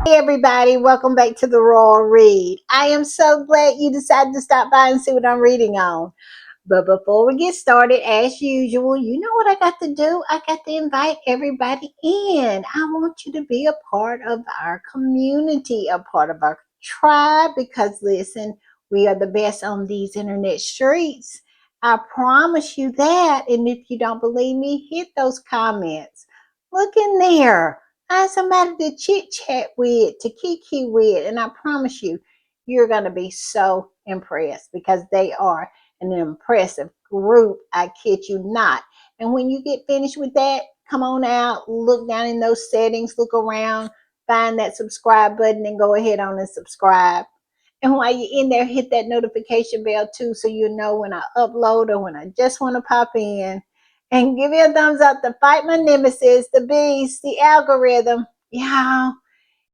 Hey everybody, welcome back to the Royal Read. I am so glad you decided to stop by and see what I'm reading on. But before we get started, as usual, you know what I got to do? I got to invite everybody in. I want you to be a part of our community, a part of our tribe, because listen, we are the best on these internet streets. I promise you that. And if you don't believe me, hit those comments. Look in there. Find somebody to chit chat with, to kiki with, and I promise you, you're going to be so impressed because they are an impressive group. I kid you not. And when you get finished with that, come on out, look down in those settings, look around, find that subscribe button, and go ahead on and subscribe. And while you're in there, hit that notification bell too so you know when I upload or when I just want to pop in. And give me a thumbs up to fight my nemesis, the beast, the algorithm. Y'all,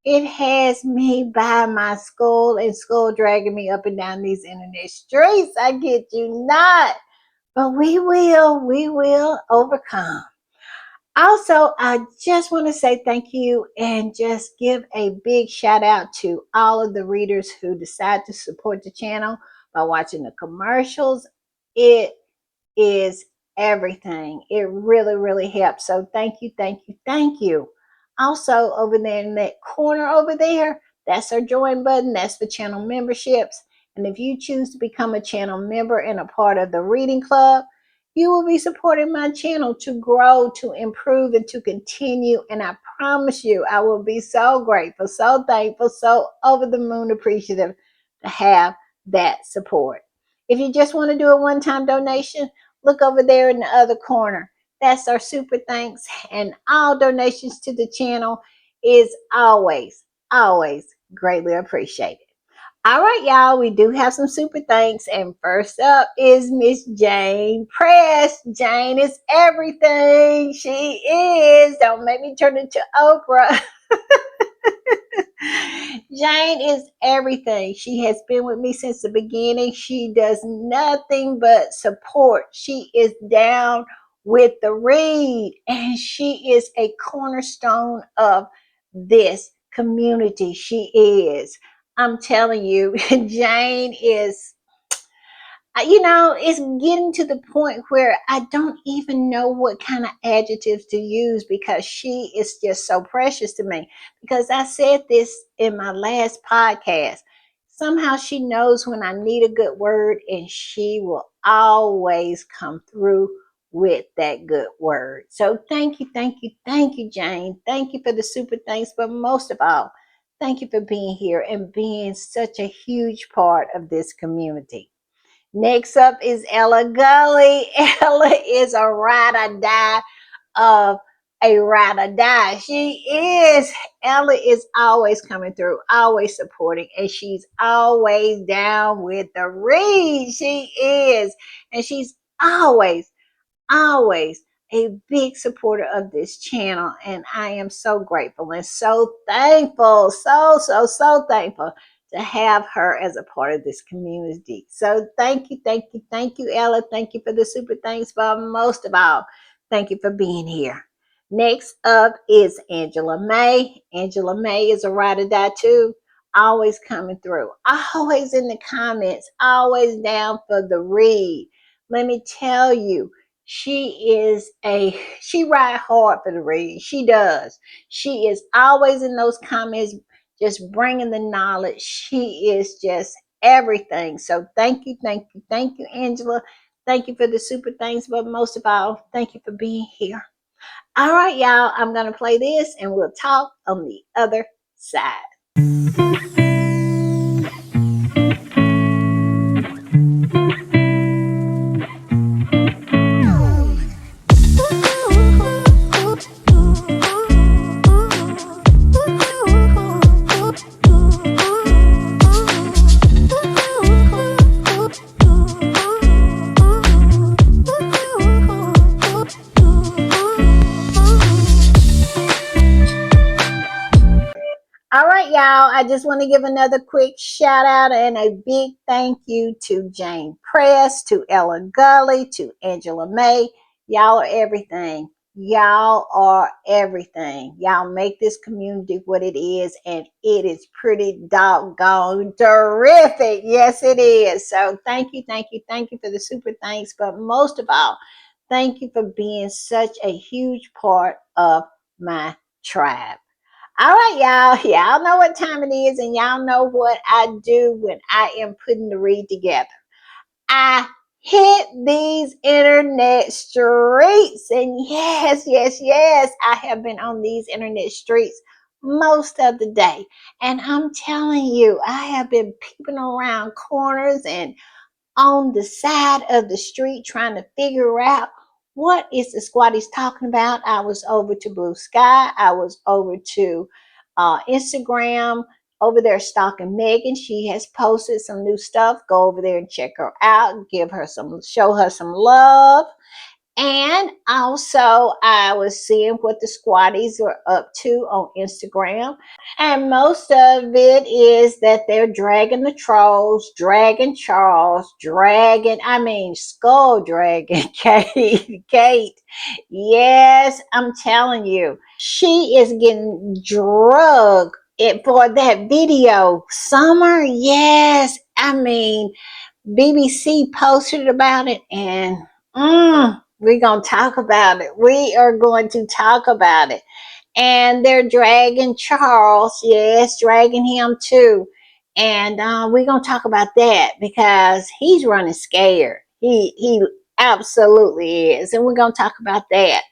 it has me by my skull and skull dragging me up and down these internet streets. I kid you not. But we will overcome. Also, I just want to say thank you and just give a big shout out to all of the readers who decide to support the channel by watching the commercials. It is everything. It really helps. So thank you. Also, over there in that corner over there, that's our join button. That's for channel memberships. And if you choose to become a channel member and a part of the reading club, you will be supporting my channel to grow, to improve, and to continue. And I promise you, I will be so grateful, so thankful, so over the moon appreciative to have that support. If you just want to do a one-time donation, look over there in the other corner. That's our super thanks. And all donations to the channel is always greatly appreciated. All right, y'all, we do have some super thanks. And first up is Miss Jane Press. Jane is everything. She is. Don't make me turn into Oprah. Jane is everything. She has been with me since the beginning. She does nothing but support. She is down with the read, and she is a cornerstone of this community. She is. I'm telling you, Jane is, it's getting to the point where I don't even know what kind of adjectives to use because she is just so precious to me. Because I said this in my last podcast. Somehow she knows when I need a good word, and she will always come through with that good word. So thank you, Jane. Thank you for the super thanks, but most of all, thank you for being here and being such a huge part of this community. Next up is Ella Gully. Ella is a ride or die of a ride or die. Ella is always coming through, always supporting, and she's always down with the read. She is. And she's always a big supporter of this channel. And I am so grateful and so thankful, so thankful to have her as a part of this community. So thank you, Ella. Thank you for the super thanks, but most of all, thank you for being here. Next up is Angela May. Angela May is a ride or die too. Always coming through, always in the comments, always down for the read. Let me tell you, she ride hard for the read. She does. She is always in those comments, just bringing the knowledge. She is just everything. So thank you, Angela. Thank you for the super thanks, but most of all, thank you for being here. All right, y'all, I'm going to play this and we'll talk on the other side. All right, y'all, I just want to give another quick shout out and a big thank you to Jane Press, to Ella Gully, to Angela May. Y'all are everything. Y'all are everything. Y'all make this community what it is, and it is pretty doggone terrific. Yes, it is. So thank you, thank you, thank you for the super thanks. But most of all, thank you for being such a huge part of my tribe. All right, y'all. Y'all know what time it is, and y'all know what I do when I am putting the read together. I hit these internet streets. And yes, yes, yes, I have been on these internet streets most of the day. And I'm telling you, I have been peeping around corners and on the side of the street trying to figure out what is the squatties talking about. I was over to Blue Sky. I was over to Instagram, over there stalking Megan. She has posted some new stuff. Go over there and check her out. Give her some, show her some love. And also, I was seeing what the squatties are up to on Instagram. And most of it is that they're dragging the trolls, dragging Charles, skull dragging Kate. Kate. Yes, I'm telling you, she is getting drugged for that video. Summer, yes. BBC posted about it, and we're going to talk about it. We are going to talk about it. And they're dragging Charles, yes, dragging him too. And we're going to talk about that because he's running scared. He absolutely is. And we're going to talk about that.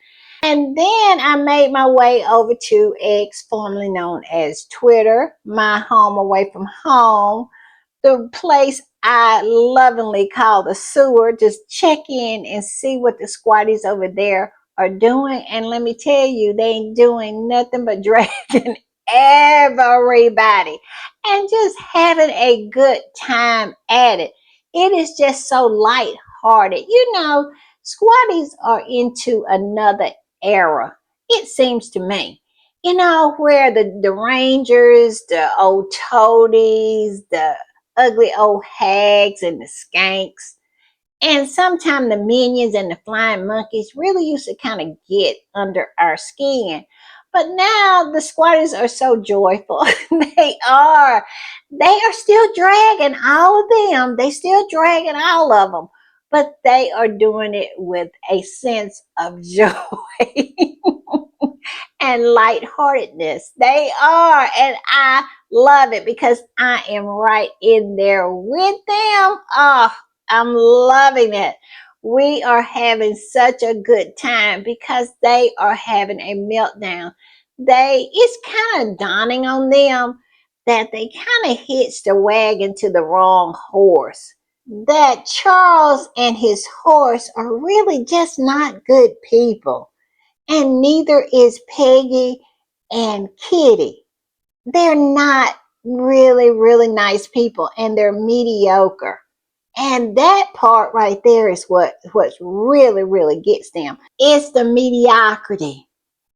And then I made my way over to X, formerly known as Twitter, my home away from home, the place I lovingly call the sewer. Just check in and see what the squatties over there are doing. And let me tell you, they ain't doing nothing but dragging everybody and just having a good time at it. It is just so lighthearted. You know, squatties are into another era, it seems to me. You know, where the Rangers, the old toadies, the ugly old hags and the skanks, and sometimes the minions and the flying monkeys really used to kind of get under our skin. But now the squatters are so joyful. they are. They are still dragging all of them. They still dragging all of them. But they are doing it with a sense of joy and lightheartedness. They are. And I love it because I am right in there with them. Oh, I'm loving it. We are having such a good time because they are having a meltdown. It's kind of dawning on them that they kind of hitched the wagon to the wrong horse. That Charles and his horse are really just not good people. And neither is Peggy and Kitty. They're not really, really nice people, and they're mediocre. And that part right there is what's really, really gets them. It's the mediocrity.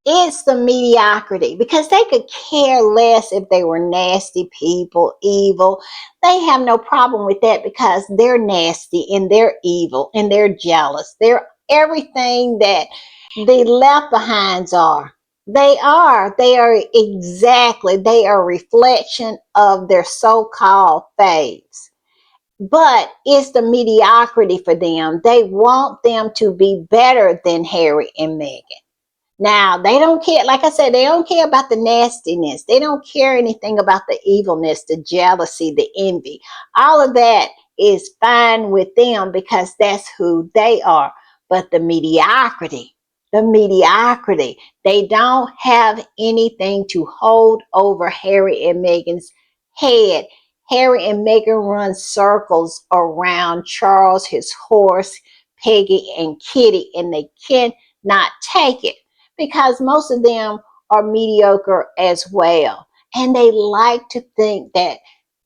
It's the mediocrity because they could care less if they were nasty people, evil. They have no problem with that because they're nasty and they're evil and they're jealous. They're everything that the left behinds are. They are. They are exactly. They are a reflection of their so-called faves. But it's the mediocrity for them. They want them to be better than Harry and Meghan. Now, they don't care, like I said, they don't care about the nastiness. They don't care anything about the evilness, the jealousy, the envy. All of that is fine with them because that's who they are. But the mediocrity, they don't have anything to hold over Harry and Meghan's head. Harry and Meghan run circles around Charles, his horse, Peggy, and Kitty, and they cannot take it because most of them are mediocre as well. And they like to think that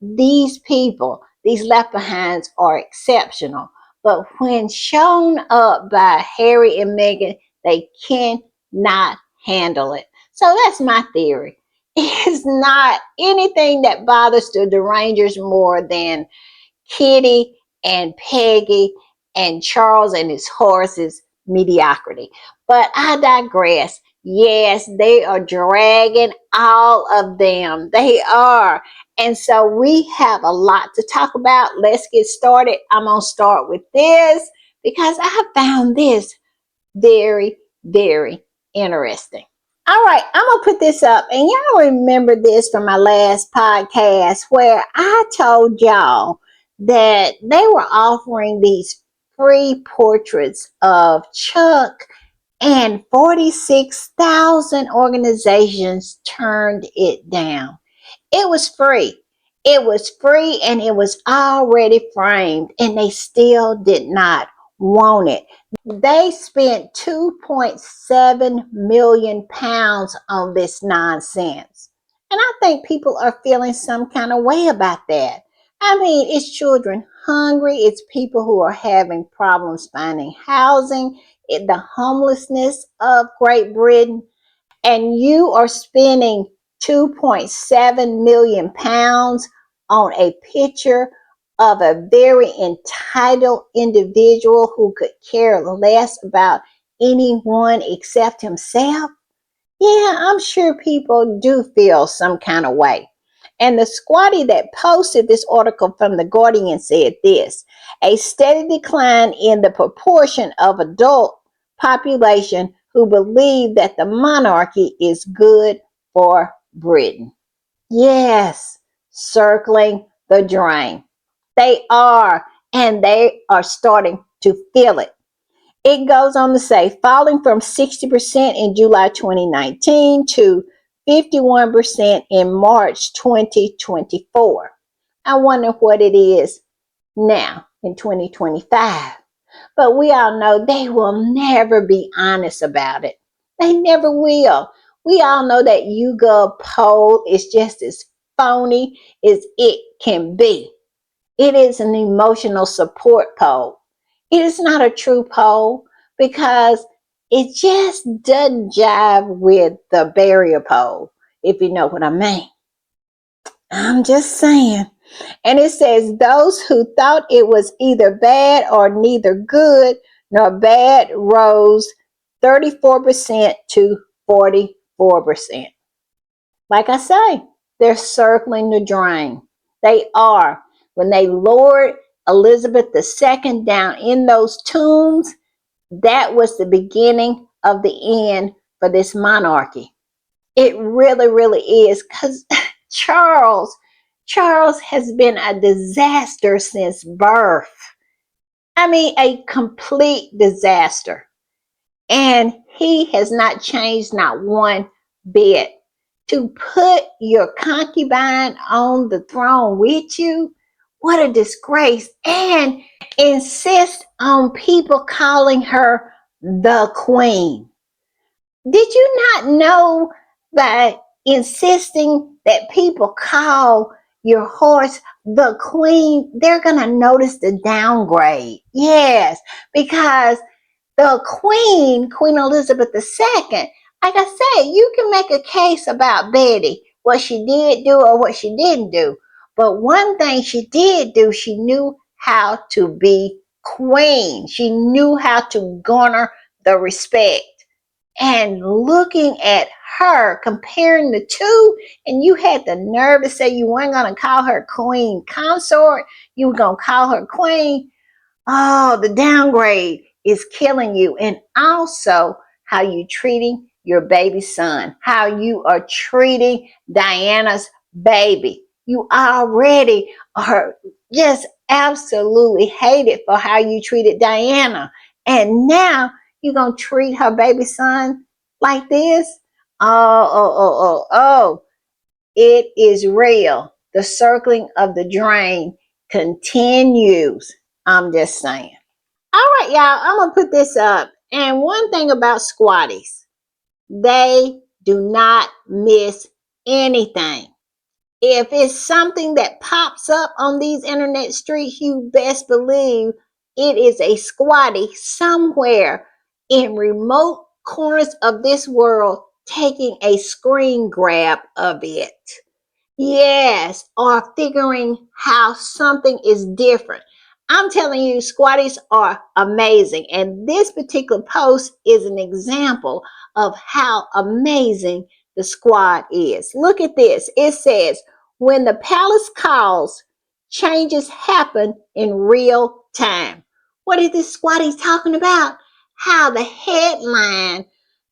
these people, these left behinds, are exceptional. But when shown up by Harry and Meghan, they cannot handle it. So that's my theory. It's not anything that bothers the Derangers more than Kitty and Peggy and Charles and his horses mediocrity. But I digress. Yes, they are dragging all of them. They are. And so we have a lot to talk about. Let's get started. I'm going to start with this because I have found this very, very interesting. All right, I'm going to put this up. And y'all remember this from my last podcast where I told y'all that they were offering these free portraits of Chuck, and 46,000 organizations turned it down. It was free. It was free and it was already framed, and they still did not want it. They spent 2.7 million pounds on this nonsense. And I think people are feeling some kind of way about that. I mean, it's children hungry, it's people who are having problems finding housing, the homelessness of Great Britain, and you are spending 2.7 million pounds on a picture of a very entitled individual who could care less about anyone except himself. Yeah, I'm sure people do feel some kind of way. And the squatty that posted this article from The Guardian said this: a steady decline in the proportion of adult population who believe that the monarchy is good for Britain. Yes, circling the drain. They are, and they are starting to feel it. It goes on to say, falling from 60% in July 2019 to 51% in March 2024. I wonder what it is now in 2025. But we all know they will never be honest about it. They never will. We all know that YouGov poll is just as phony as it can be. It is an emotional support poll. It is not a true poll because it just doesn't jive with the barrier poll, if you know what I mean. I'm just saying. And it says those who thought it was either bad or neither good nor bad rose 34% to 44%. Like I say, they're circling the drain. They are. When they lowered Elizabeth II down in those tombs, that was the beginning of the end for this monarchy. It really, really is, because Charles has been a disaster since birth. I mean, a complete disaster. And he has not changed not one bit. To put your concubine on the throne with you, what a disgrace. And insist on people calling her the queen. Did you not know that insisting that people call your horse the queen, they're going to notice the downgrade? Yes, because the Queen Elizabeth II, like I said, you can make a case about Betty, what she did do or what she didn't do. But one thing she did do, she knew how to be queen. She knew how to garner the respect. And looking at her, comparing the two, and you had the nerve to say you weren't going to call her queen consort, you were going to call her queen. Oh, the downgrade is killing you. And also how you treating your baby son, how you are treating Diana's baby. You already are just absolutely hated for how you treated Diana. And now you're going to treat her baby son like this? Oh. It is real. The circling of the drain continues. I'm just saying. All right, y'all, I'm going to put this up. And one thing about squatties, they do not miss anything. If it's something that pops up on these internet streets, you best believe it is a squatty somewhere in remote corners of this world taking a screen grab of it. Yes, or figuring how something is different. I'm telling you, squatties are amazing. And this particular post is an example of how amazing the squad is. Look at this. It says, when the palace calls, changes happen in real time. What is this squatty talking about? How the headline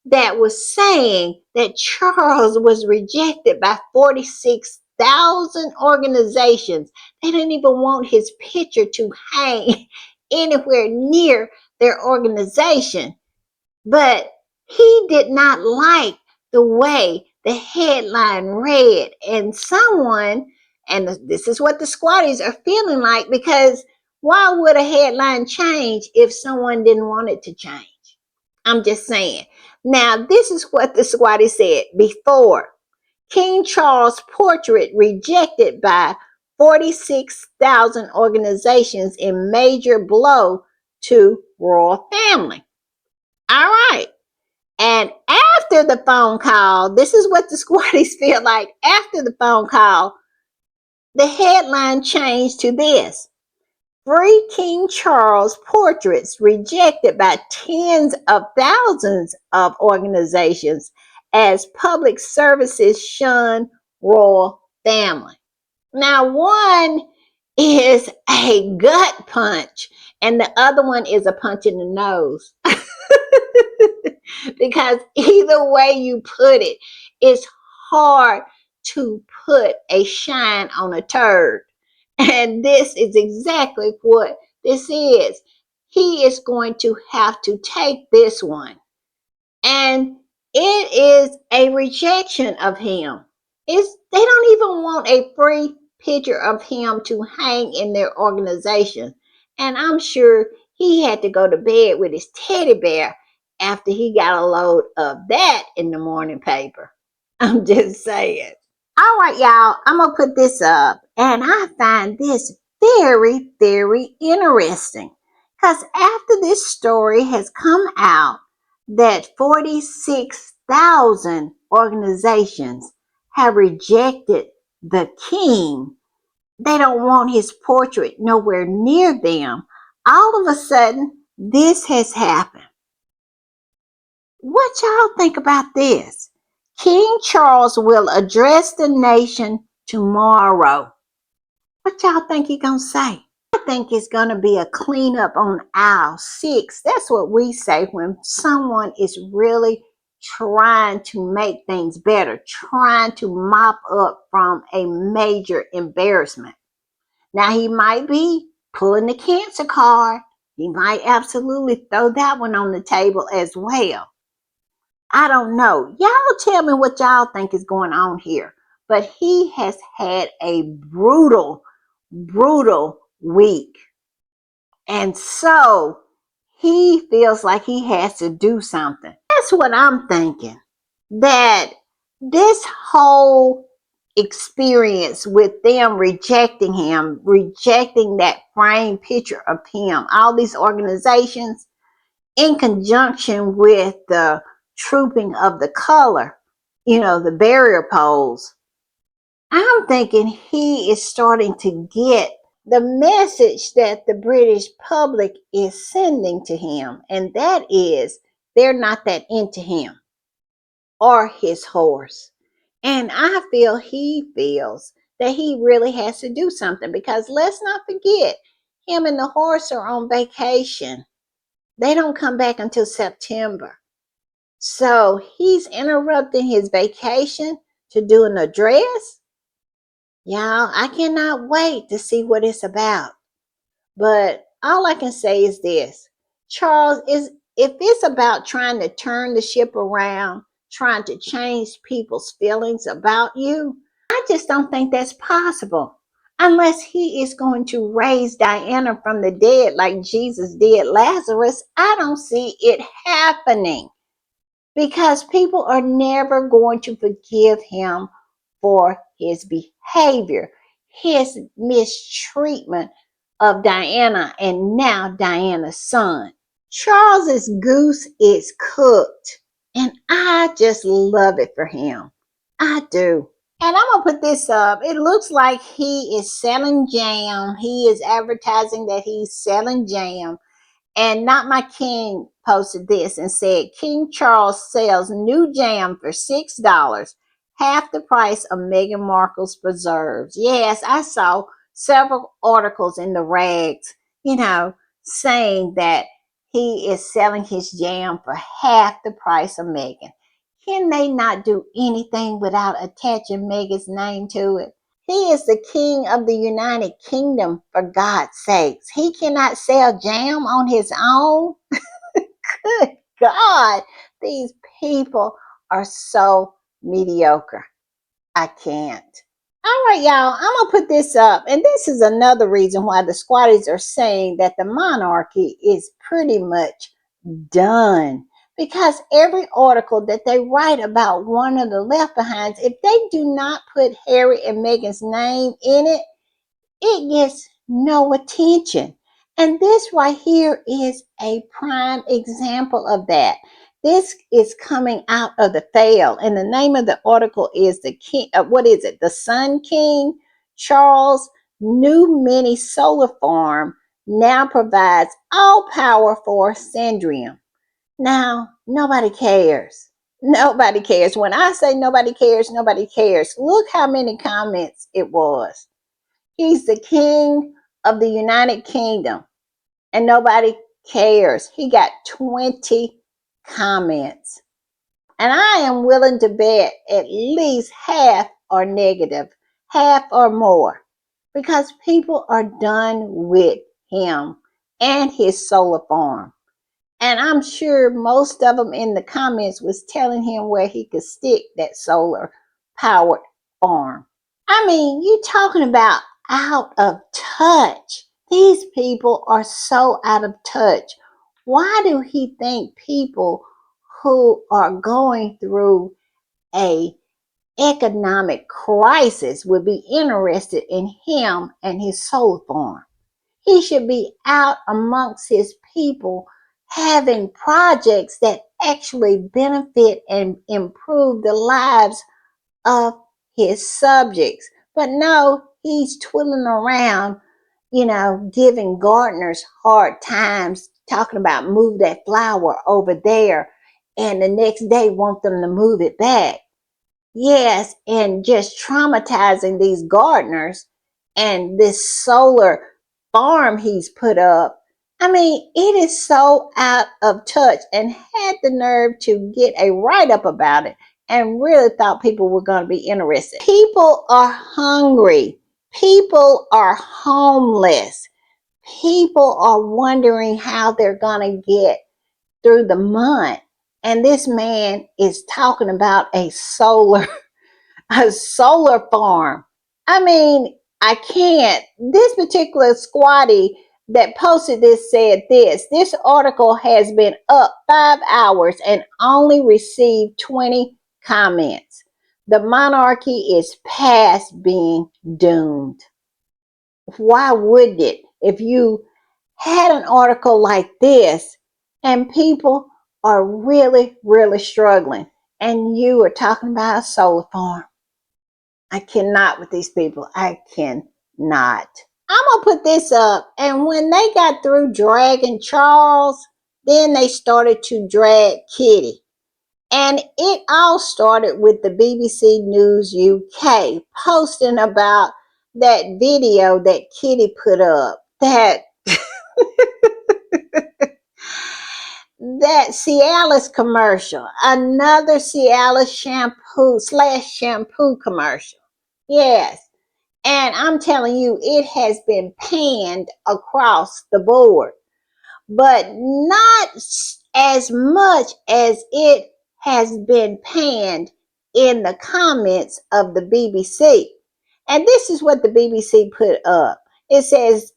that was saying that Charles was rejected by 46,000 organizations. They didn't even want his picture to hang anywhere near their organization. But he did not like the way the headline read. And someone, and this is what the squatties are feeling like, because why would a headline change if someone didn't want it to change? I'm just saying. Now, this is what the squatty said before. King Charles' portrait rejected by 46,000 organizations in major blow to royal family. All right. And after the phone call, this is what the squatties feel like. After the phone call, the headline changed to this: Free King Charles portraits rejected by tens of thousands of organizations as public services shun royal family. Now, one is a gut punch, and the other one is a punch in the nose. Because either way you put it, it's hard to put a shine on a turd. And this is exactly what this is. He is going to have to take this one. And it is a rejection of him. They don't even want a free picture of him to hang in their organization. And I'm sure he had to go to bed with his teddy bear after he got a load of that in the morning paper. I'm just saying. All right, y'all, I'm going to put this up. And I find this very, very interesting. Because after this story has come out that 46,000 organizations have rejected the king, they don't want his portrait nowhere near them. All of a sudden, this has happened. What y'all think about this? King Charles will address the nation tomorrow. What y'all think he gonna say? I think it's gonna be a cleanup on aisle 6. That's what we say when someone is really trying to make things better, trying to mop up from a major embarrassment. Now, he might be pulling the cancer card. He might absolutely throw that one on the table as well. I don't know. Y'all tell me what y'all think is going on here. But he has had a brutal, brutal week. And so he feels like he has to do something. That's what I'm thinking. That this whole experience with them rejecting him, rejecting that framed picture of him, all these organizations, in conjunction with the trooping of the color, the barrier poles, I'm thinking he is starting to get the message that the British public is sending to him, and that is they're not that into him or his horse. And I feel he feels that he really has to do something, because let's not forget, him and the horse are on vacation. They don't come back until September. So he's interrupting his vacation to do an address. Y'all, I cannot wait to see what it's about. But all I can say is this: Charles, if it's about trying to turn the ship around, trying to change people's feelings about you, I just don't think that's possible. Unless he is going to raise Diana from the dead like Jesus did Lazarus, I don't see it happening. Because people are never going to forgive him for his behavior, his mistreatment of Diana, and now Diana's son. Charles's goose is cooked, and I just love it for him. I do. And I'm gonna put this up. It looks like he is selling jam. He is advertising that he's selling jam. And Not My King posted this and said, King Charles sells new jam for $6, half the price of Meghan Markle's preserves. Yes, I saw several articles in the rags, saying that he is selling his jam for half the price of Meghan. Can they not do anything without attaching Meghan's name to it? He is the king of the United Kingdom, for God's sakes. He cannot sell jam on his own. Good God, these people are so mediocre. I can't. All right, y'all, I'm going to put this up. And this is another reason why the squatties are saying that the monarchy is pretty much done. Because every article that they write about one of the left behinds, if they do not put Harry and Meghan's name in it, it gets no attention. And this right here is a prime example of that. This is coming out of the fail. And the name of the article is the King, what is it? The Sun King Charles new mini solar farm now provides all power for Sandrium. Now, nobody cares. Nobody cares. When I say nobody cares, nobody cares. Look how many comments it was. He's the king of the United Kingdom and nobody cares. He got 20 comments. And I am willing to bet at least half are negative, half or more, because people are done with him and his solar farm. And I'm sure most of them in the comments was telling him where he could stick that solar powered farm. I mean, you talking about out of touch. These people are so out of touch. Why do he think people who are going through a economic crisis would be interested in him and his solar farm? He should be out amongst his people having projects that actually benefit and improve the lives of his subjects. But no, he's twiddling around, giving gardeners hard times, talking about move that flower over there, and the next day want them to move it back. Yes, and just traumatizing these gardeners and this solar farm he's put up. I mean, it is so out of touch, and had the nerve to get a write up about it and really thought people were going to be interested. People are hungry. People are homeless. People are wondering how they're going to get through the month. And this man is talking about a solar farm. I mean, I can't. This particular squatty that posted this said this article has been up 5 hours and only received 20 comments. The monarchy is past being doomed. Why would it? If you had an article like this and people are really, really struggling, and you are talking about a solar farm, I cannot with these people. I cannot. I'm gonna put this up. And when they got through dragging Charles, then they started to drag Kitty. And it all started with the BBC News UK posting about that video that Kitty put up. That Cialis commercial, another Cialis shampoo commercial. Yes. And I'm telling you, it has been panned across the board, but not as much as it has been panned in the comments of the BBC. And this is what the BBC put up. It says,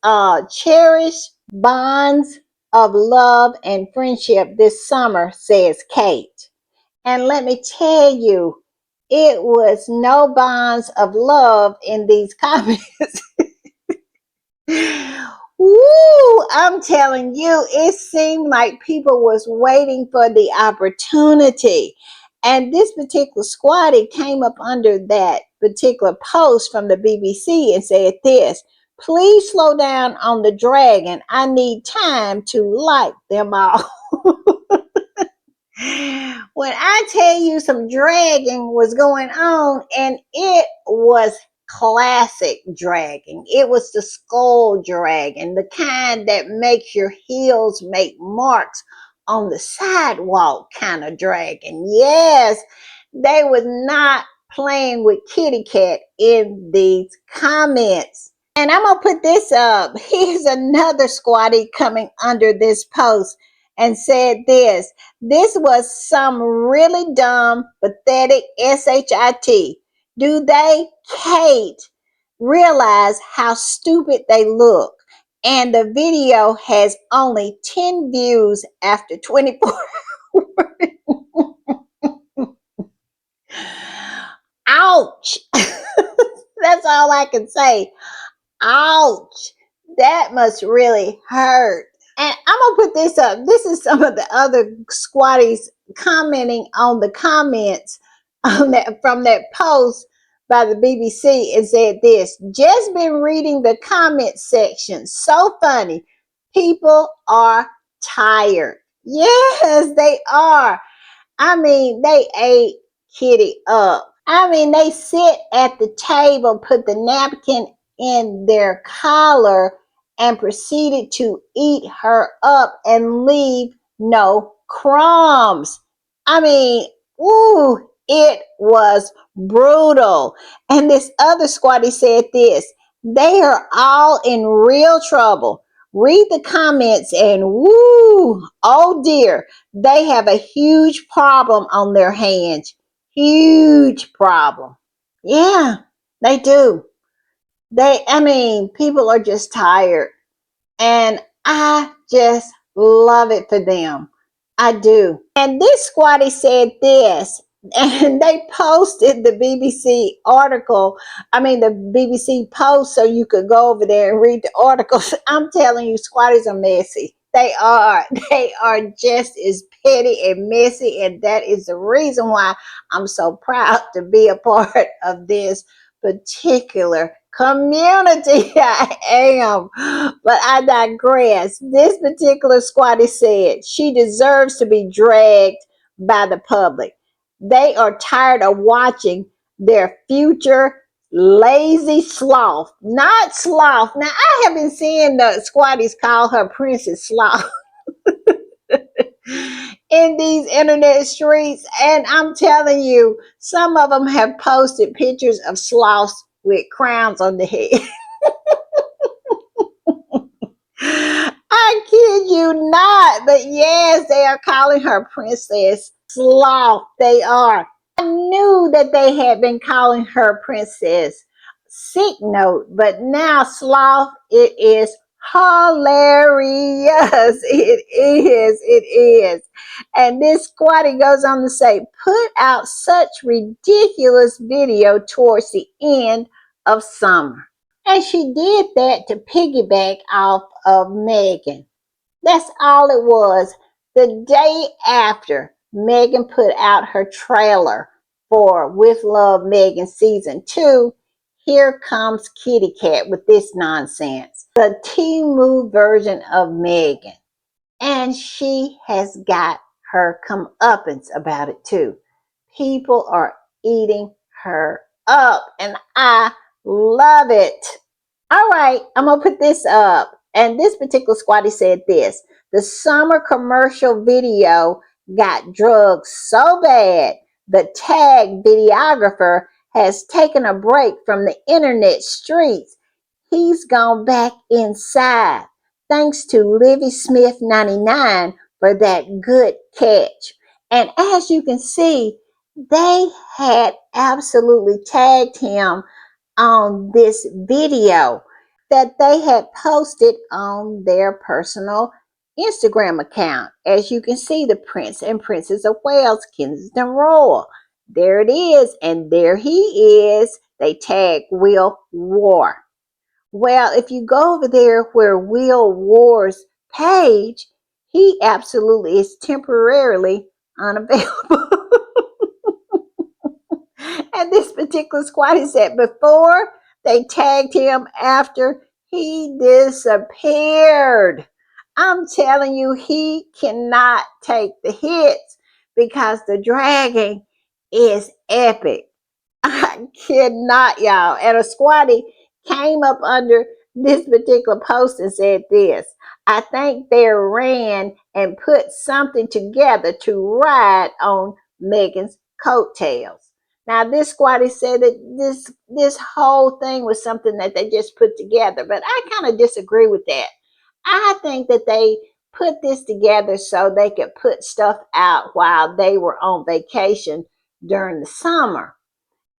cherish bonds of love and friendship this summer, says Kate. And let me tell you, it was no bonds of love in these comments. Woo! I'm telling you, it seemed like people was waiting for the opportunity. And this particular squatty came up under that particular post from the BBC and said this: please slow down on the dragon. I need time to like them all. When I tell you some dragging was going on, and it was classic dragging. It was the skull dragging, the kind that makes your heels make marks on the sidewalk kind of dragging. Yes, they was not playing with kitty cat in these comments. And I'm gonna put this up. Here's another squatty coming under this post and said this: this was some really dumb, pathetic shit. Do they, Kate, realize how stupid they look? And the video has only 10 views after 24. Ouch. That's all I can say. Ouch. That must really hurt. And I'm gonna put this up. This is some of the other squatties commenting on the comments on that from that post by the BBC and said this: just been reading the comment section. So funny. People are tired. Yes, they are. I mean, they ate Kitty up. I mean, they sit at the table, put the napkin in their collar, and proceeded to eat her up and leave no crumbs. I mean, ooh, it was brutal. And this other squatty said this: they are all in real trouble. Read the comments and woo, oh dear, they have a huge problem on their hands. Huge problem. Yeah, they do. I mean, people are just tired. And I just love it for them. I do. And this squatty said this, and they posted the BBC article. I mean, the BBC post, so you could go over there and read the articles. I'm telling you, squatties are messy. They are. They are just as petty and messy. And that is the reason why I'm so proud to be a part of this particular community. I am. But I digress. This particular squatty said she deserves to be dragged by the public. They are tired of watching their future lazy sloth, not sloth. Now, I have been seeing the squatties call her Princess Sloth in these internet streets, and I'm telling you, some of them have posted pictures of sloths with crowns on the head. I kid you not, but yes, they are calling her Princess Sloth. They are. I knew that they had been calling her Princess Sick Note, but now Sloth, it is hilarious. It is. It is. And this squatty goes on to say, put out such ridiculous video towards the end of summer. And she did that to piggyback off of Megan. That's all it was. The day after Megan put out her trailer for With Love Megan Season 2, here comes Kitty Cat with this nonsense. The T-Move version of Megan. And she has got her comeuppance about it too. People are eating her up, and I love it. All right, I'm gonna put this up. And this particular squatty said this: the summer commercial video got drugged so bad, the tag videographer has taken a break from the internet streets. He's gone back inside. Thanks to Livy Smith 99 for that good catch. And as you can see, they had absolutely tagged him on this video that they had posted on their personal Instagram account. As you can see, the Prince and Princess of Wales, Kensington Royal. There it is, and there he is. They tag Will War. Well, if you go over there where Will War's page, he absolutely is temporarily unavailable. And this particular squatty said before they tagged him after he disappeared. I'm telling you, he cannot take the hits because the dragging is epic. I cannot, y'all. And a squatty came up under this particular post and said this: I think they ran and put something together to ride on Megan's coattails. Now, this squatty said that this whole thing was something that they just put together, but I kind of disagree with that. I think that they put this together so they could put stuff out while they were on vacation during the summer.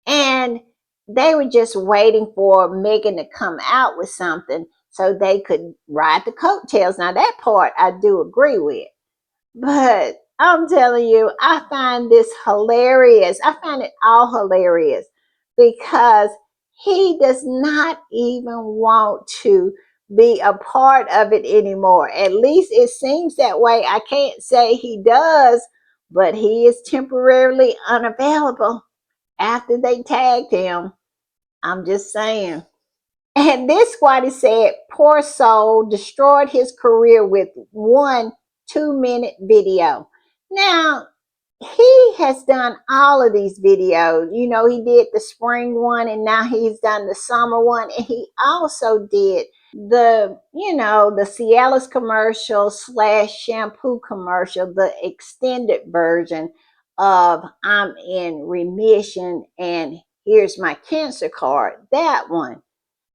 And they were just waiting for Megan to come out with something so they could ride the coattails. Now, that part I do agree with. But I'm telling you, I find this hilarious. I find it all hilarious because he does not even want to be a part of it anymore. At least it seems that way. I can't say he does, but he is temporarily unavailable after they tagged him. I'm just saying. And this squatty said, poor soul destroyed his career with one 2-minute video. Now, he has done all of these videos. You know, he did the spring one and now he's done the summer one. And he also did the Cialis commercial slash shampoo commercial, the extended version of I'm in remission and here's my cancer card, that one.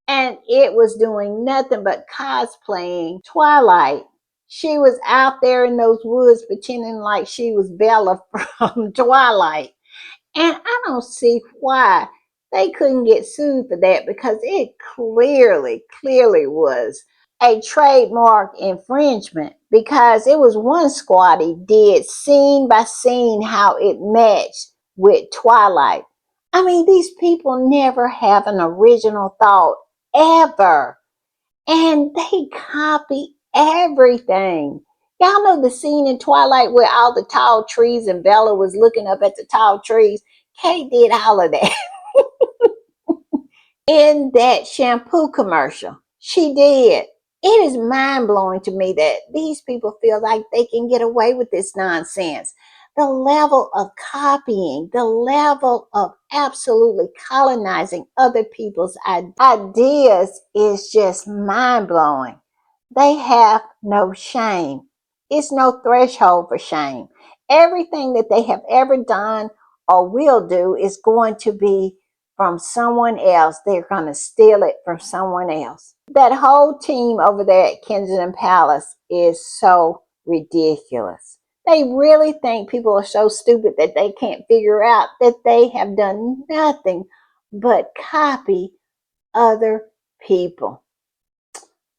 And it was doing nothing but cosplaying Twilight. She was out there in those woods pretending like she was Bella from Twilight. And I don't see why they couldn't get sued for that because it clearly was a trademark infringement because it was one squatty did scene by scene how it matched with Twilight. I mean, these people never have an original thought ever. And they copy everything. Y'all know the scene in Twilight where all the tall trees and Bella was looking up at the tall trees? Kate did all of that in that shampoo commercial. She did. It is mind blowing to me that these people feel like they can get away with this nonsense. The level of copying, the level of absolutely colonizing other people's ideas is just mind blowing. They have no shame. It's no threshold for shame. Everything that they have ever done or will do is going to be from someone else. They're going to steal it from someone else. That whole team over there at Kensington Palace is so ridiculous. They really think people are so stupid that they can't figure out that they have done nothing but copy other people.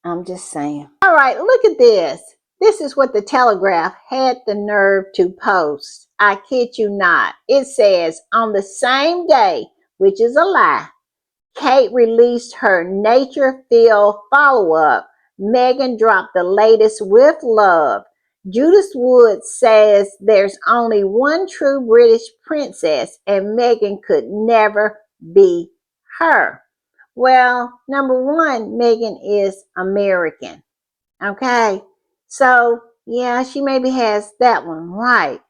I'm just saying. All right, look at this. This is what the Telegraph had the nerve to post. I kid you not. It says, on the same day, which is a lie, Kate released her nature-filled follow-up. Meghan dropped the latest with love. Judith Wood says there's only one true British princess and Meghan could never be her. Well, number one, Meghan is American. Okay. So, yeah, she maybe has that one right.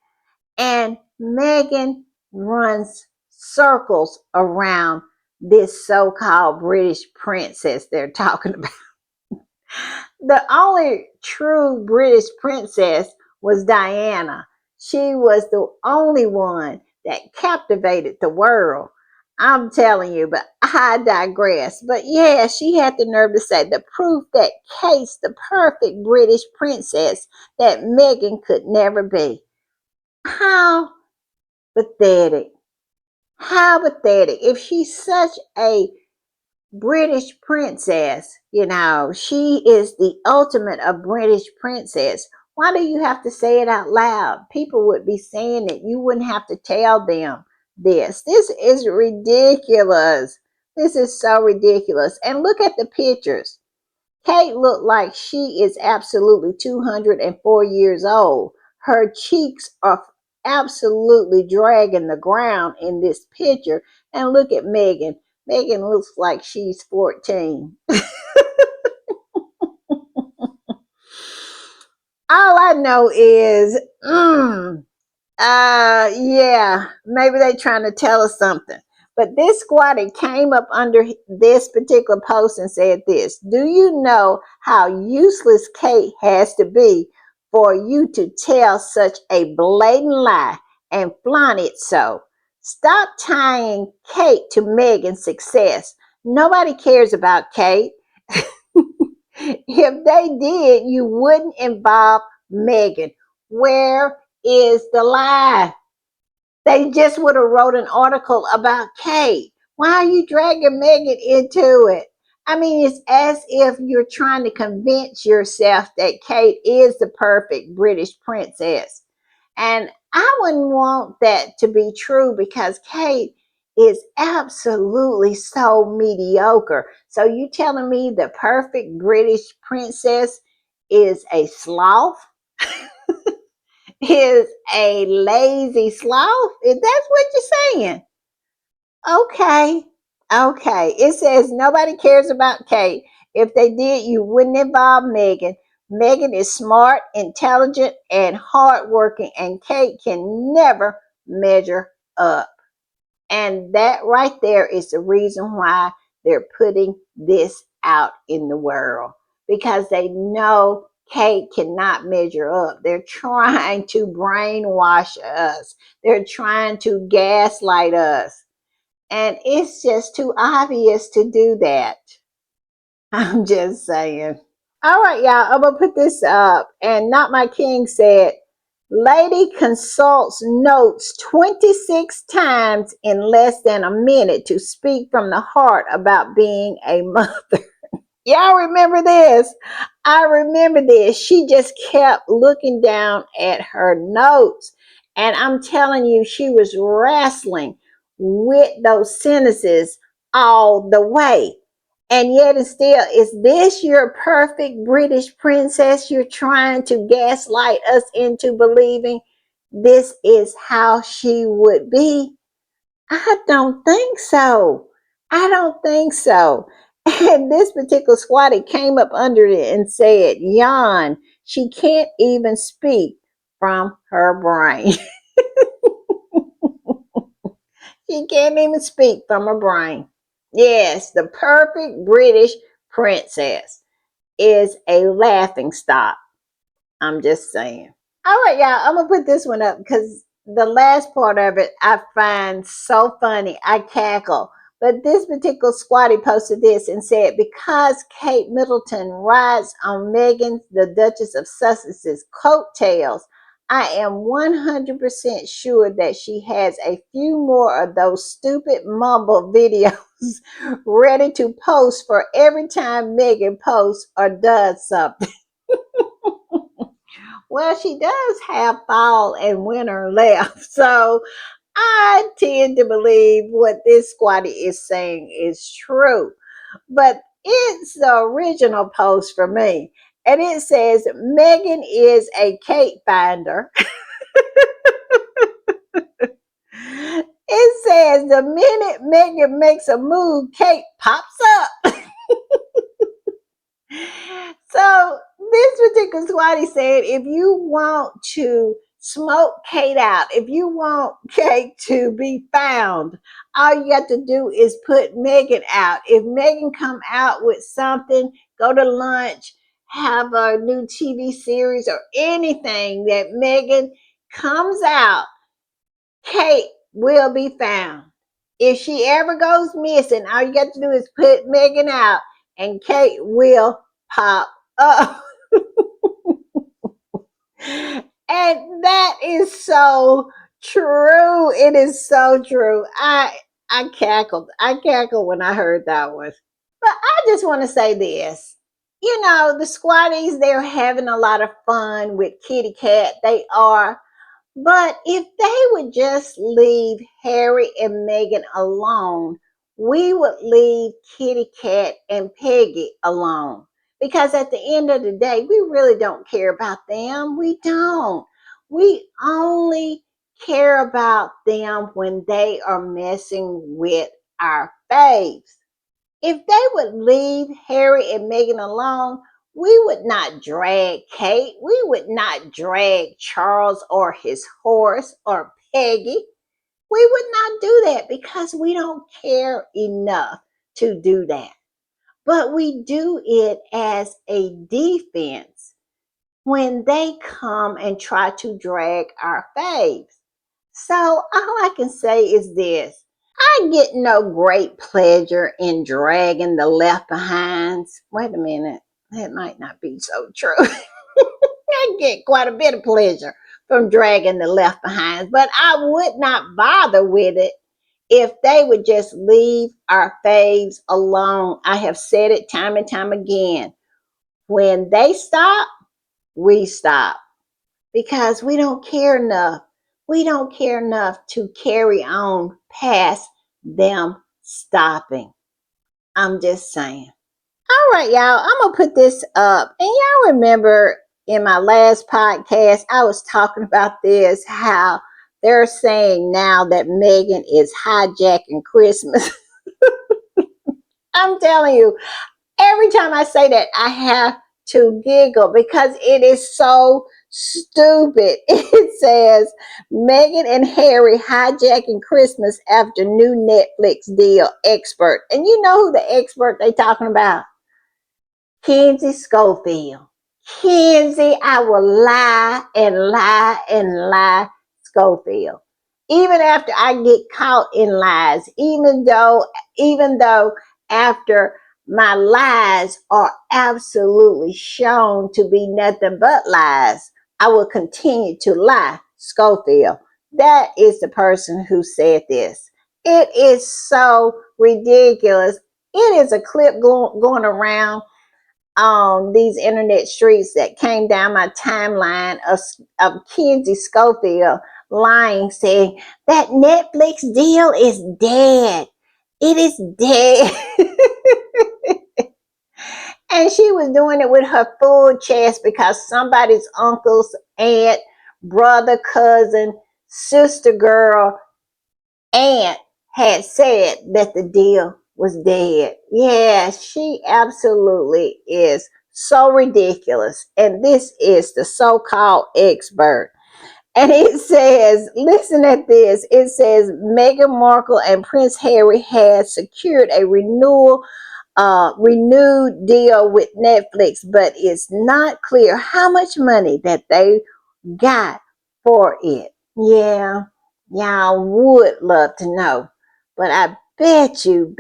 And Meghan runs circles around this so called British princess they're talking about. The only true British princess was Diana. She was the only one that captivated the world. I'm telling you, but I digress. But yeah, she had the nerve to say the proof that Kate's the perfect British princess that Meghan could never be. How pathetic. How pathetic. If she's such a British princess, she is the ultimate of British princess. Why do you have to say it out loud? People would be saying it. You wouldn't have to tell them this. This is ridiculous. This is so ridiculous. And look at the pictures. Kate looked like she is absolutely 204 years old. Her cheeks are absolutely dragging the ground in this picture. And look at Megan. Megan looks like she's 14. All I know is, yeah, maybe they trying to tell us something. But this squatter came up under this particular post and said this: do you know how useless Kate has to be for you to tell such a blatant lie and flaunt it so? Stop tying Kate to Megan's success. Nobody cares about Kate. If they did, you wouldn't involve Megan. Where is the lie? They just would have wrote an article about Kate. Why are you dragging Megan into it? I mean, it's as if you're trying to convince yourself that Kate is the perfect British princess. And I wouldn't want that to be true because Kate is absolutely so mediocre. So you telling me the perfect British princess is a sloth? Is a lazy sloth? If that's what you're saying. Okay. Okay. It says nobody cares about Kate. If they did, you wouldn't involve Megan. Megan is smart, intelligent, and hardworking, and Kate can never measure up. And that right there is the reason why they're putting this out in the world, because they know Kate cannot measure up. They're trying to brainwash us, they're trying to gaslight us. And it's just too obvious to do that. I'm just saying. All right, y'all, I'm gonna put this up. And Not My King said, lady consults notes 26 times in less than a minute to speak from the heart about being a mother. Y'all remember this? I remember this. She just kept looking down at her notes. And I'm telling you, she was wrestling with those sentences all the way. And yet, and still, is this your perfect British princess you're trying to gaslight us into believing this is how she would be? I don't think so. I don't think so. And this particular squatty came up under it and said, yawn, she can't even speak from her brain. She can't even speak from her brain. Yes, the perfect British princess is a laughing stock. I'm just saying. All right, y'all, I'm gonna put this one up because the last part of it I find so funny. I cackle. But this particular squatty posted this and said, because Kate Middleton rides on Meghan, the Duchess of Sussex's coattails, I am 100% sure that she has a few more of those stupid mumble videos ready to post for every time Meghan posts or does something. Well, she does have fall and winter left. So I tend to believe what this squatty is saying is true. But it's the original post for me. And it says, Megan is a cake finder. It says, the minute Megan makes a move, Kate pops up. So this particular squatty said, if you want to smoke Kate out, if you want Kate to be found, all you got to do is put Megan out. If Megan come out with something, go to lunch, have a new TV series or anything that Megan comes out, Kate will be found. If she ever goes missing, all you got to do is put Megan out and Kate will pop up. And that is so true. It is so true. I cackled. I cackled when I heard that one. But I just want to say this. You know, the squatties, they're having a lot of fun with Kitty Cat. They are. But if they would just leave Harry and Meghan alone, we would leave Kitty Cat and Peggy alone. Because at the end of the day, we really don't care about them. We don't. We only care about them when they are messing with our faves. If they would leave Harry and Meghan alone, we would not drag Kate. We would not drag Charles or his horse or Peggy. We would not do that because we don't care enough to do that. But we do it as a defense when they come and try to drag our faves. So all I can say is this. I get no great pleasure in dragging the left behinds. Wait a minute. That might not be so true. I get quite a bit of pleasure from dragging the left behinds, but I would not bother with it if they would just leave our faves alone. I have said it time and time again. When they stop, we stop because we don't care enough. We don't care enough to carry on past them stopping. I'm just saying. All right, y'all, I'm going to put this up. And y'all remember in my last podcast, I was talking about this, how they're saying now that Meghan is hijacking Christmas. I'm telling you, every time I say that, I have to giggle because it is so stupid. It says Meghan and Harry hijacking Christmas after new Netflix deal expert. And you know who the expert they talking about? Kenzie Schofield. Kenzie, I will lie and lie and lie, Schofield. Even after I get caught in lies, even though after my lies are absolutely shown to be nothing but lies, I will continue to lie, Schofield. That is the person who said this. It is so ridiculous. It is a clip going around on these internet streets that came down my timeline of Kenzie Schofield lying, saying that Netflix deal is dead. It is dead. And she was doing it with her full chest because somebody's uncle's aunt, brother, cousin, sister girl, aunt had said that the deal was dead. Yeah, she absolutely is so ridiculous. And this is the so-called expert. And it says, listen at this. It says Meghan Markle and Prince Harry had secured a renewed deal with Netflix, but it's not clear how much money that they got for it. Yeah, y'all would love to know, but I bet you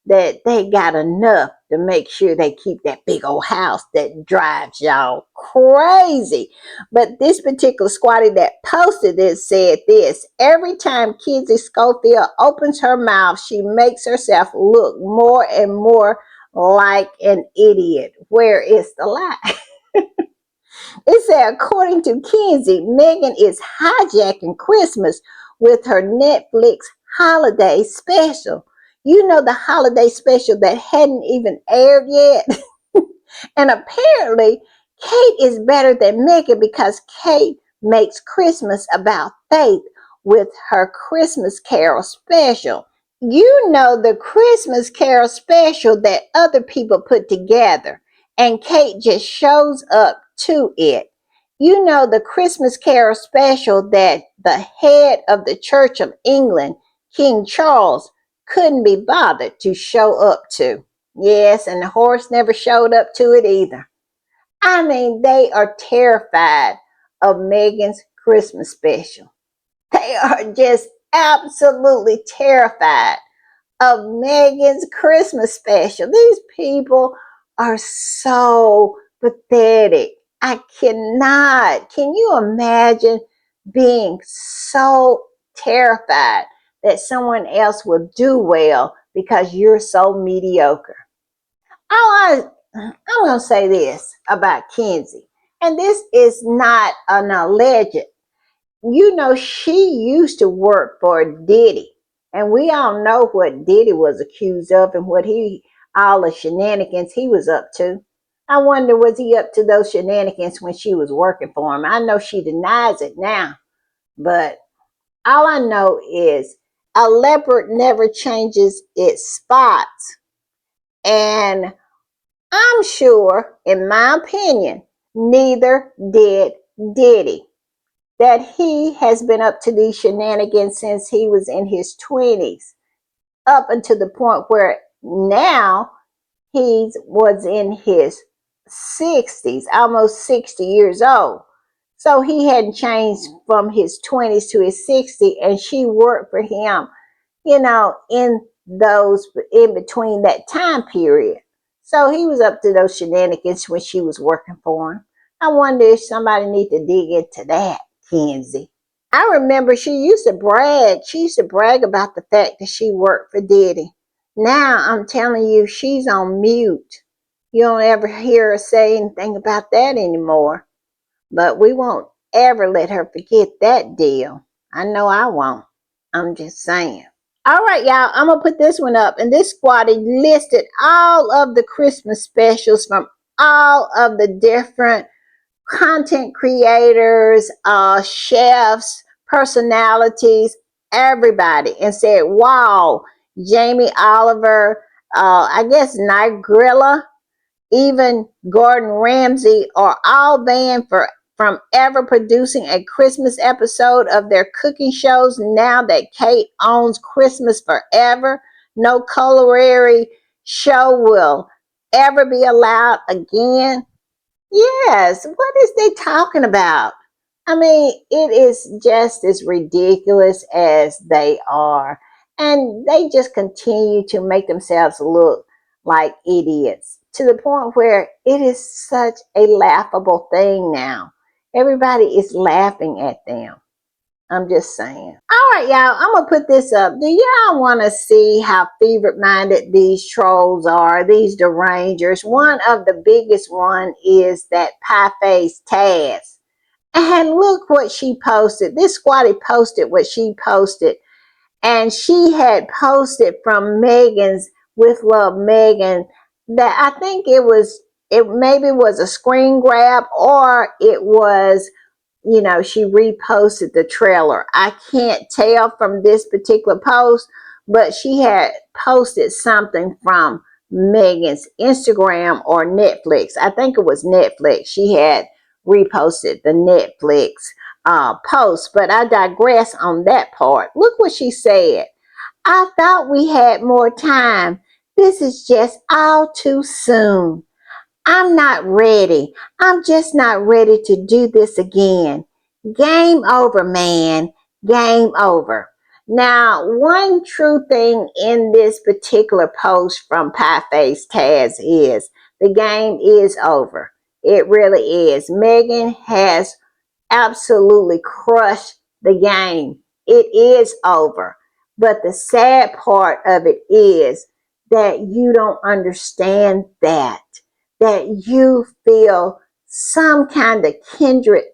that they got enough to make sure they keep that big old house that drives y'all crazy. But this particular squatty that posted this said this: every time Kizzy Schofield opens her mouth, she makes herself look more and more like an idiot. Where is the lie? It said, according to Kenzie, Meghan is hijacking Christmas with her Netflix holiday special. You know, the holiday special that hadn't even aired yet. And apparently, Kate is better than Meghan because Kate makes Christmas about faith with her Christmas Carol special. You know, the Christmas Carol special that other people put together, and Kate just shows up to it. You know, the Christmas Carol special that the head of the Church of England, King Charles, couldn't be bothered to show up to. Yes, and the horse never showed up to it either. I mean, they are terrified of Meghan's Christmas special. They are just absolutely terrified of Meghan's Christmas special. These people are so pathetic. I cannot. Can you imagine being so terrified that someone else will do well because you're so mediocre? I'm going to say this about Kenzie, and this is not an alleged. You know, she used to work for Diddy, and we all know what Diddy was accused of and what all the shenanigans he was up to. I wonder, was he up to those shenanigans when she was working for him? I know she denies it now, But all I know is a leopard never changes its spots. And I'm sure, in my opinion, neither did Diddy. That he has been up to these shenanigans since he was in his 20s, up until the point where now he was in his 60s, almost 60 years old. So he hadn't changed from his 20s to his 60s, and she worked for him, in those in between that time period. So he was up to those shenanigans when she was working for him. I wonder if somebody need to dig into that, Kenzie. I remember she used to brag. She used to brag about the fact that she worked for Diddy. Now I'm telling you, she's on mute. You don't ever hear her say anything about that anymore. But we won't ever let her forget that deal. I know I won't. I'm just saying. All right, y'all, I'm going to put this one up. And this squatty listed all of the Christmas specials from all of the different content creators, chefs, personalities, everybody, and said, wow, Jamie Oliver, I guess Night Grilla, even Gordon Ramsay are all banned from ever producing a Christmas episode of their cooking shows now that Kate owns Christmas Forever. No culinary show will ever be allowed again. Yes, what is they talking about? I mean, it is just as ridiculous as they are. And they just continue to make themselves look like idiots to the point where it is such a laughable thing now. Everybody is laughing at them. I'm just saying. All right, y'all, I'm going to put this up. Do y'all want to see how fevered-minded these trolls are, these derangers? One of the biggest one is that pie-faced Taz. And look what she posted. This squatty posted what she posted. And she had posted from Megan's With Love Megan that I think it maybe was a screen grab, or it was, she reposted the trailer. I can't tell from this particular post, but she had posted something from Megan's Instagram or Netflix. I think it was Netflix. She had reposted the Netflix post, but I digress on that part. Look what she said. I thought we had more time. This is just all too soon. I'm not ready. I'm just not ready to do this again. Game over, man. Game over. Now, one true thing in this particular post from Pieface Taz is the game is over. It really is. Megan has absolutely crushed the game. It is over. But the sad part of it is that you don't understand that you feel some kind of kindred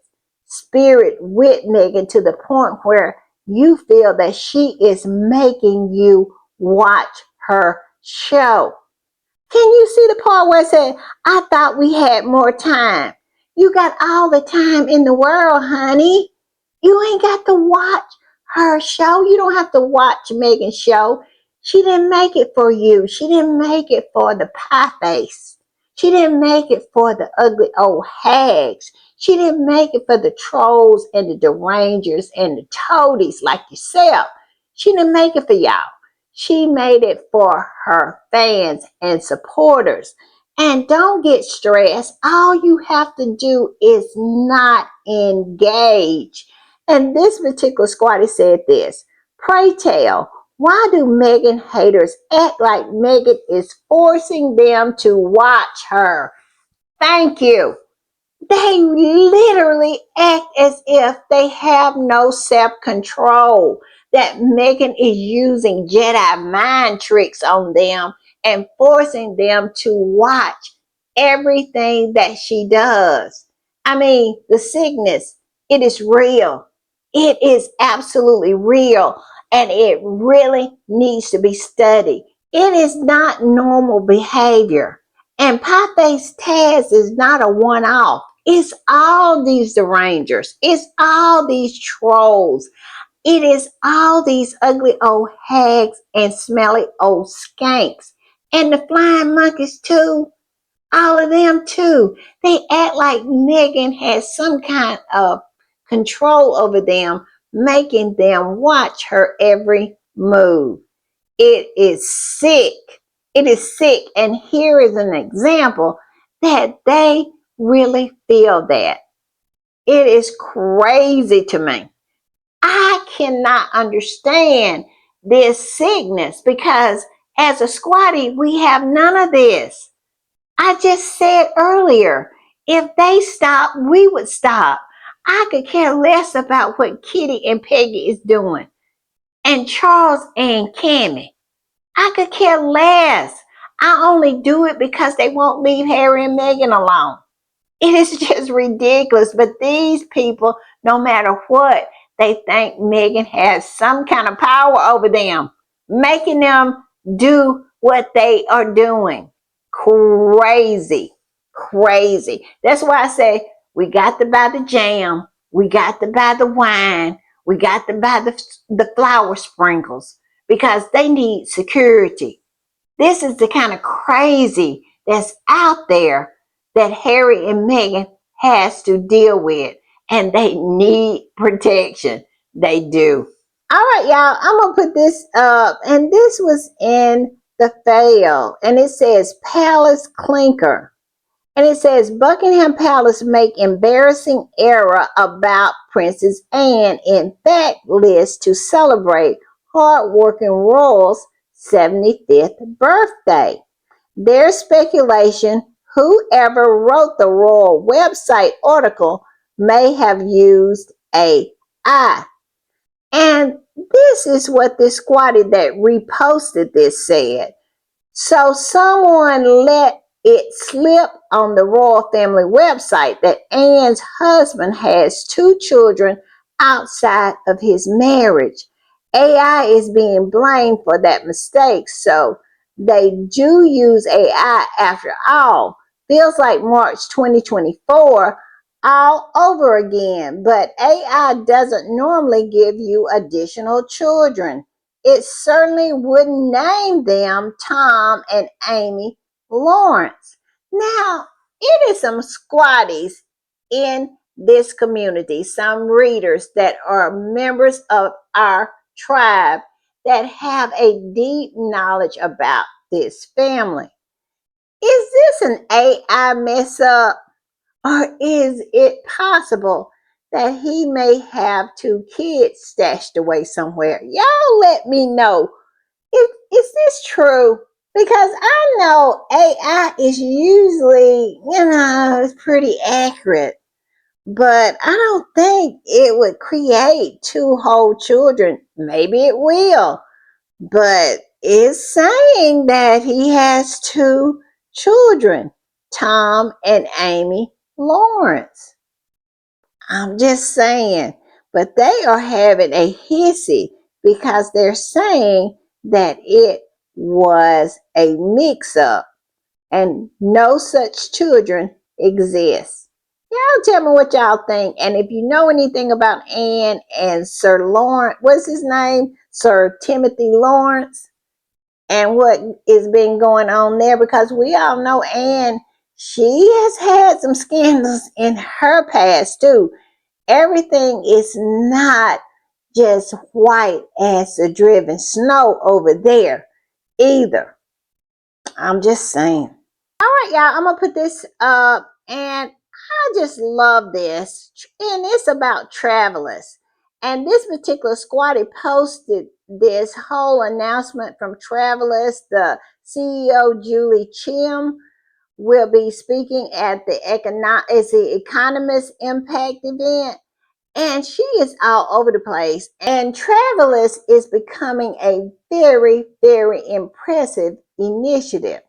spirit with Megan to the point where you feel that she is making you watch her show. Can you see the part where it said, I thought we had more time? You got all the time in the world, honey. You ain't got to watch her show. You don't have to watch Megan's show. She didn't make it for you. She didn't make it for the pie face. She didn't make it for the ugly old hags. She didn't make it for the trolls and the derangers and the toadies like yourself. She didn't make it for y'all. She made it for her fans and supporters. And don't get stressed. All you have to do is not engage. And this particular squatty said this. Pray tell, why do Megan haters act like Megan is forcing them to watch her? Thank you. They literally act as if they have no self-control, that Megan is using Jedi mind tricks on them and forcing them to watch everything that she does. I mean, the sickness, it is real. It is absolutely real, and it really needs to be studied. It is not normal behavior. And Pie-Face Taz is not a one-off. It's all these derangers. It's all these trolls. It is all these ugly old hags and smelly old skanks. And the flying monkeys too. All of them too. They act like Megan has some kind of control over them, making them watch her every move. It is sick. It is sick. And here is an example that they really feel that. It is crazy to me. I cannot understand this sickness because as a squatty, we have none of this. I just said earlier, if they stop, we would stop. I could care less about what Kitty and Peggy is doing and Charles and Cammy. I could care less. I only do it because they won't leave Harry and Meghan alone. It is just ridiculous. But these people, no matter what, they think Meghan has some kind of power over them, making them do what they are doing. Crazy. Crazy. That's why I say we got to buy the jam, we got to buy the wine, we got to buy the flower sprinkles because they need security. This is the kind of crazy that's out there that Harry and Meghan has to deal with, and they need protection. They do. All right, y'all. I'm gonna put this up, and this was in the fail, and it says Palace Clinker, and it says Buckingham Palace make embarrassing error about Princess Anne in fact list to celebrate hardworking royals' 75th birthday. There's speculation whoever wrote the royal website article may have used AI. And this is what this squatty that reposted this said. So someone let it slip on the royal family website that Anne's husband has two children outside of his marriage. AI is being blamed for that mistake, so they do use AI after all. Feels like March 2024 all over again, but AI doesn't normally give you additional children. It certainly wouldn't name them Tom and Amy Lawrence. Now, it is some squatties in this community, some readers that are members of our tribe that have a deep knowledge about this family. Is this an AI mess up? Or is it possible that he may have two kids stashed away somewhere? Y'all let me know. Is this true? Because I know AI is usually, it's pretty accurate. But I don't think it would create two whole children. Maybe it will. But it's saying that he has two children, Tom and Amy Lawrence. I'm just saying. But they are having a hissy because they're saying that it was a mix up and no such children exist. Y'all tell me what y'all think. And if you know anything about Anne and Sir Lawrence, what's his name? Sir Timothy Lawrence, and what is been going on there, because we all know Anne, she has had some scandals in her past too. Everything is not just white as the driven snow over there either. I'm just saying. All right, y'all, I'm gonna put this up, and I just love this, and it's about Travalyst. And this particular squatty posted this whole announcement from Travalyst. The CEO Julie Chim will be speaking at the Economist Impact event, and she is all over the place. And Travalyst is becoming a very, very impressive initiative.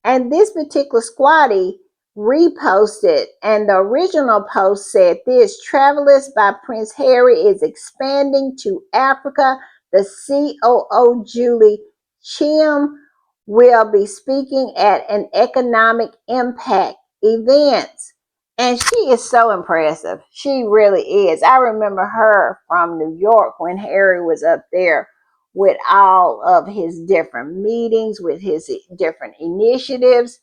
And this particular squatty reposted, and the original post said this: Travalyst by Prince Harry is expanding to Africa. The COO Julie Chim will be speaking at an economic impact event. And she is so impressive. She really is. I remember her from New York when Harry was up there with all of his different meetings, with his different initiatives.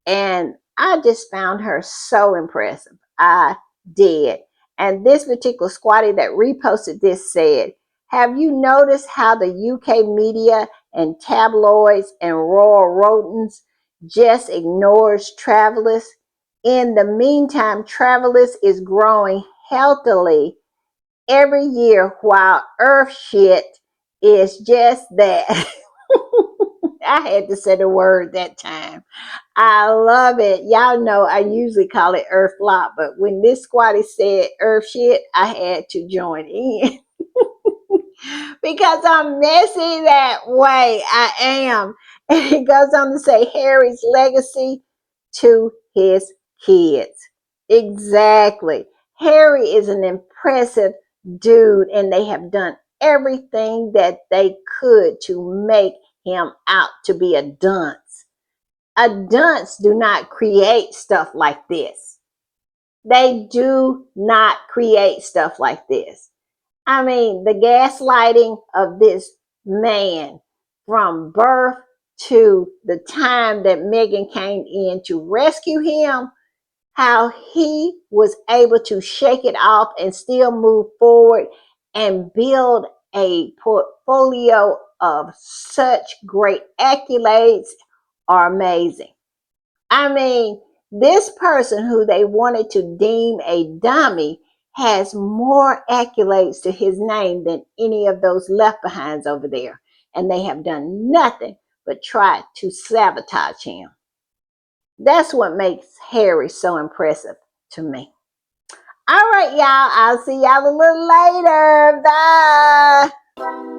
And I just found her so impressive. I did. And this particular squatty that reposted this said, have you noticed how the UK media and tabloids and royal rodents just ignores Travalyst? In the meantime, Travalyst is growing healthily every year while Earth shit is just that. I had to say the word that time. I love it. Y'all know I usually call it Earth flop, but when this squatty said Earth shit, I had to join in. Because I'm messy that way. I am. And it goes on to say Harry's legacy to his kids. Exactly. Harry is an impressive dude, and they have done everything that they could to make him out to be a dunce. A dunce do not create stuff like this. They do not create stuff like this. I mean, the gaslighting of this man from birth to the time that Megan came in to rescue him, how he was able to shake it off and still move forward and build a portfolio of such great accolades are amazing. I mean, this person who they wanted to deem a dummy has more accolades to his name than any of those left behinds over there. And they have done nothing but try to sabotage him. That's what makes Harry so impressive to me. All right, y'all. I'll see y'all a little later. Bye.